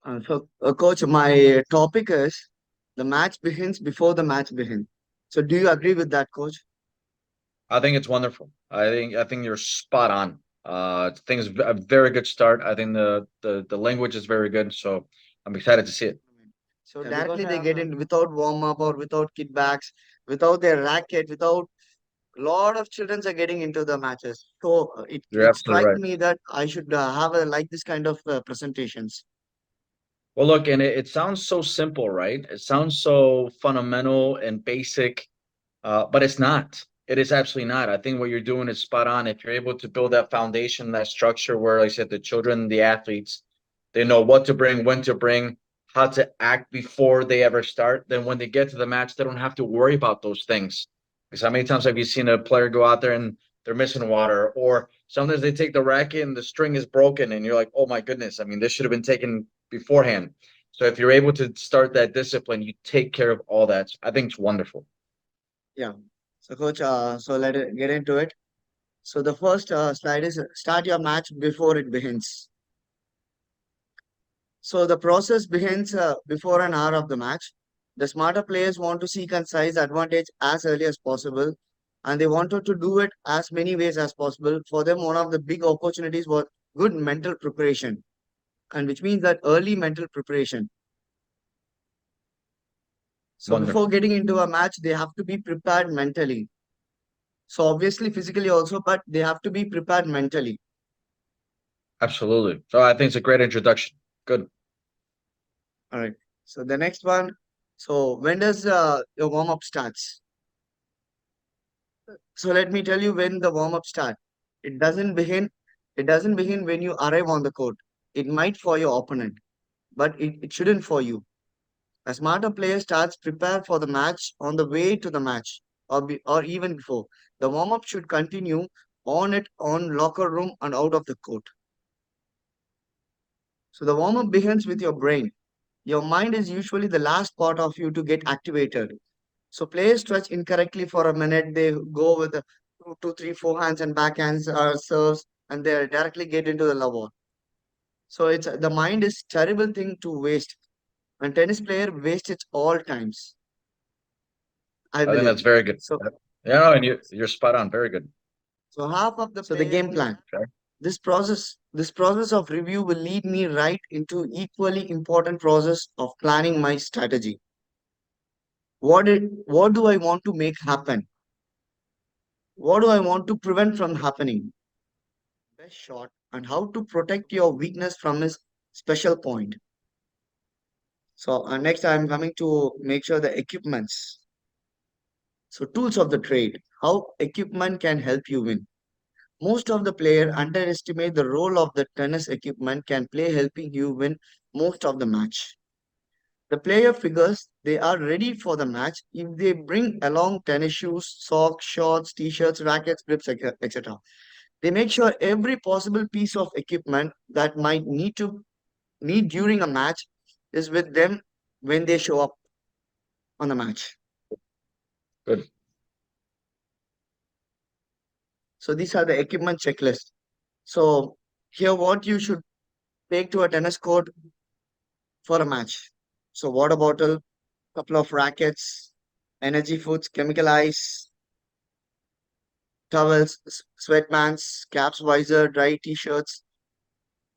Coach, my topic is the match begins before the match begins. So, do you agree with that, Coach? I think it's wonderful. I think you're spot on. I think it's a very good start. I think the language is very good, so I'm excited to see it. So, directly they get in without warm up or without kickbacks, without their racket, without lot of children are getting into the matches. So, You're it absolutely strikes right. me that I should have a like this kind of presentations. Well, look, and it sounds so simple, right? It sounds so fundamental and basic, but it's not. It is absolutely not. I think what you're doing is spot on. If you're able to build that foundation, that structure where, like I said, the children, the athletes, they know what to bring, when to bring, how to act before they ever start, then when they get to the match, they don't have to worry about those things. Because how many times have you seen a player go out there and they're missing water, or sometimes they take the racket and the string is broken, and you're like, oh my goodness, I mean, this should have been taken beforehand. So if you're able to start that discipline, you take care of all that. I think it's wonderful. Yeah. So, Coach, so let it get into it. So, the first slide is start your match before it begins. So the process begins before an hour of the match. The smarter players want to seek and size advantage as early as possible, and they wanted to do it as many ways as possible. For them, one of the big opportunities was good mental preparation, and which means that early mental preparation. So before Wonderful. getting into a match, they have to be prepared mentally. So obviously physically also, but they have to be prepared mentally. Absolutely. So I think it's a great introduction. Good. All right. So the next one. So when does your warm up starts? So let me tell you when the warm up start. It doesn't begin. It doesn't begin when you arrive on the court. It might for your opponent, but it shouldn't for you. A smarter player starts prepare for the match on the way to the match, or even before. The warm up should continue on it on locker room and out of the court. So the warm up begins with your brain. Your mind is usually the last part of you to get activated. So players stretch incorrectly for a minute. They go with the two, three, forehands and backhands or serves, and they directly get into the lover. So it's the mind is terrible thing to waste, and tennis player waste it all times. I I think believe. that's very good. So Yeah, no, and you're spot on. Very good. so half of the so the game plan. Okay. This process of review will lead me right into equally important process of planning my strategy. What do I want to make happen? What do I want to prevent from happening? Best shot and how to protect your weakness from his special point. So next I'm coming to make sure the equipments. So tools of the trade, how equipment can help you win. Most of the player underestimate the role of the tennis equipment can play helping you win most of the match. The player figures they are ready for the match if they bring along tennis shoes, socks, shorts, t-shirts, rackets, grips, etc. They make sure every possible piece of equipment that might need during a match is with them when they show up on the match. Good. So these are the equipment checklist. So here what you should take to a tennis court for a match. So water bottle, couple of rackets, energy foods, chemical ice, towels, sweatbands, caps, visor, dry t-shirts,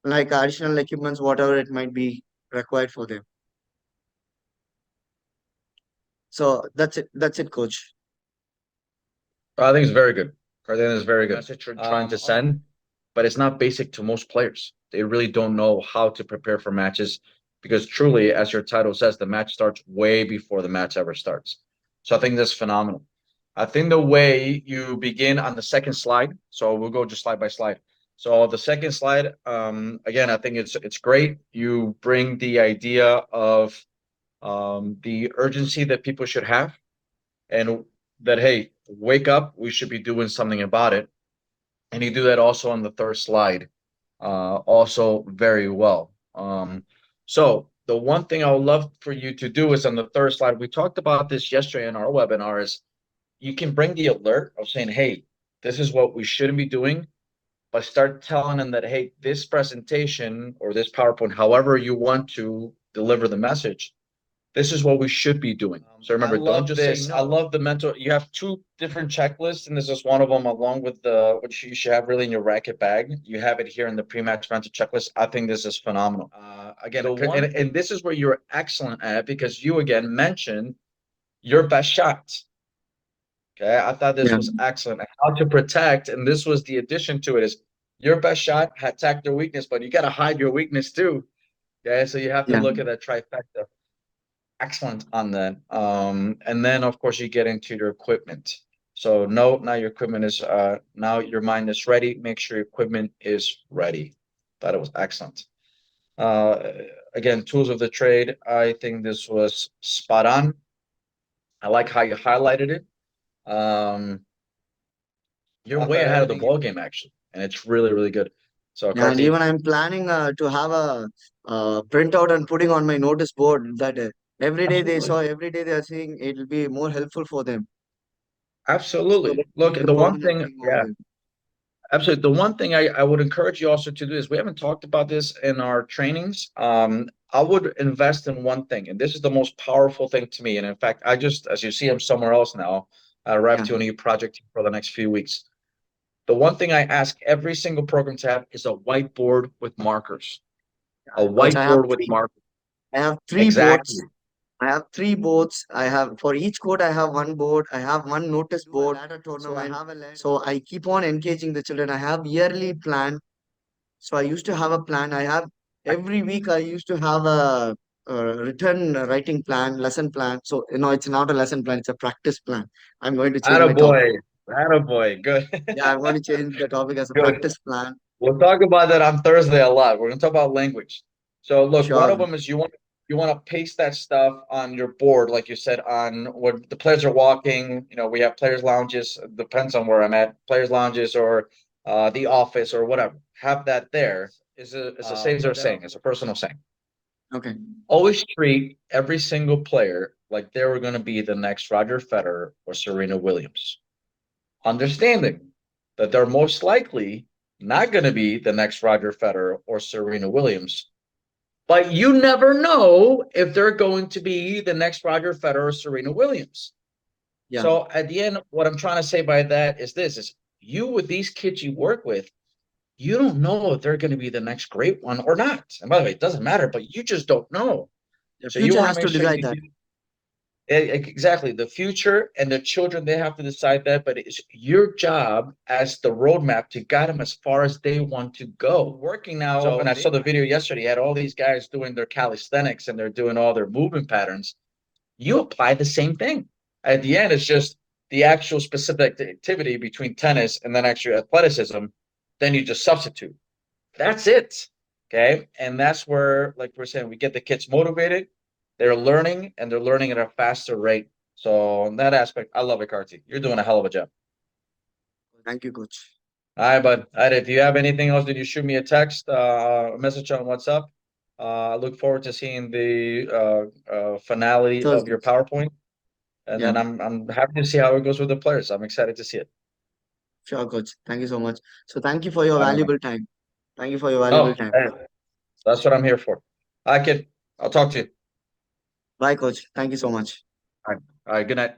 like additional equipments, whatever it might be required for them. So that's it. That's it, coach. I think it's very good. I think it's very good. Message you're trying to send, but it's not basic to most players. They really don't know how to prepare for matches because truly, as your title says, the match starts way before the match ever starts. So I think that's phenomenal. I think the way you begin on the second slide, so we'll go just slide by slide. So the second slide, again, I think it's great. You bring the idea of the urgency that people should have and that hey, wake up, we should be doing something about it. And you do that also on the third slide, also very well. So the one thing I would love for you to do is on the third slide. We talked about this yesterday in our webinar. Is you can bring the alert of saying, hey, this is what we shouldn't be doing. but start telling them that, hey, this presentation or this PowerPoint, however you want to deliver the message, this is what we should be doing. So remember, don't just say no. I love the mental. You have two different checklists, and this is one of them, along with the which you should have really in your racket bag. You have it here in the pre-match mental checklist. I think this is phenomenal. Again, and this is where you're excellent at, because you again mentioned your best shots. Okay, I thought this Yeah. was excellent. How to protect, and this was the addition to it, is your best shot, attack their weakness, but you got to hide your weakness too. Okay, so you have to Yeah. look at that trifecta. Excellent on that. And then of course you get into your equipment. So no, now your equipment is now your mind is ready. Make sure your equipment is ready. Thought it was excellent. Uh, Again, tools of the trade. I think this was spot on. I like how you highlighted it. You're way ahead of the ball game actually, and it's really, really good. So Yeah, and Karthi, even I'm planning to have a printout and putting on my notice board that every day absolutely, every day they are seeing, it will be more helpful for them. So absolutely. that Look, keep the one recording and thing, seeing all yeah. this. Absolutely. The one thing I would encourage you also to do is, we haven't talked about this in our trainings. I would invest in one thing, and this is the most powerful thing to me. And in fact, I just, as you see, I'm somewhere else now. I arrived Yeah, to a new project for the next few weeks. The one thing I ask every single program to have is a whiteboard with markers. A coach, whiteboard with markers. I have three Exactly. boards. I have three boards. I have for each court, I have one board. I have one notice board. So I keep on engaging the children. I have yearly plan. So I used to have a plan. I have every week. I used to have a written writing plan, lesson plan. So it's not a lesson plan. It's a practice plan. I'm going to change my topic. Attaboy. Attaboy. Good. Yeah, I'm going to change the topic as a Good. practice plan. We'll talk about that on Thursday a lot. We're gonna talk about language. So look, one Sure. of them is you want to paste that stuff on your board, like you said, on what the players are walking. We have players lounges. Depends on where I'm at. Players lounges or the office or whatever. Have that there. Is a Caesar saying. It's a personal saying. Okay. Always treat every single player like they were going to be the next Roger Federer or Serena Williams, understanding that they're most likely not going to be the next Roger Federer or Serena Williams. But you never know if they're going to be the next Roger Federer or Serena Williams. Yeah. So at the end, what I'm trying to say by that is this: is you, with these kids you work with, you don't know if they're going to be the next great one or not. And by the way, it doesn't matter, but you just don't know. The So you future want to has make to sure decide you that. do. Exactly. The future and the children, they have to decide that, but it's your job as the roadmap to guide them as far as they want to go. Working now, so, and I saw the video yesterday, had all these guys doing their calisthenics and they're doing all their movement patterns. You apply the same thing. At the end, it's just the actual specific activity between tennis and then actual athleticism. Then you just substitute. That's it. Okay. And that's where, like we're saying, we get the kids motivated. They're learning and they're learning at a faster rate. So in that aspect, I love it, Karti. You're doing a hell of a job. Thank you, coach. All right, bud. All right, if you have anything else, did you shoot me a text, a message on WhatsApp? I look forward to seeing the finality of Thursday. your PowerPoint. And Yeah, then I'm happy to see how it goes with the players. I'm excited to see it. sure, coach. Thank you so much. So thank you for your I don't know. valuable time. Thank you for your valuable Oh, time. hey, that's what I'm here for. All right, kid. I'll talk to you. Bye, coach. Thank you so much. All right. All right. Good night.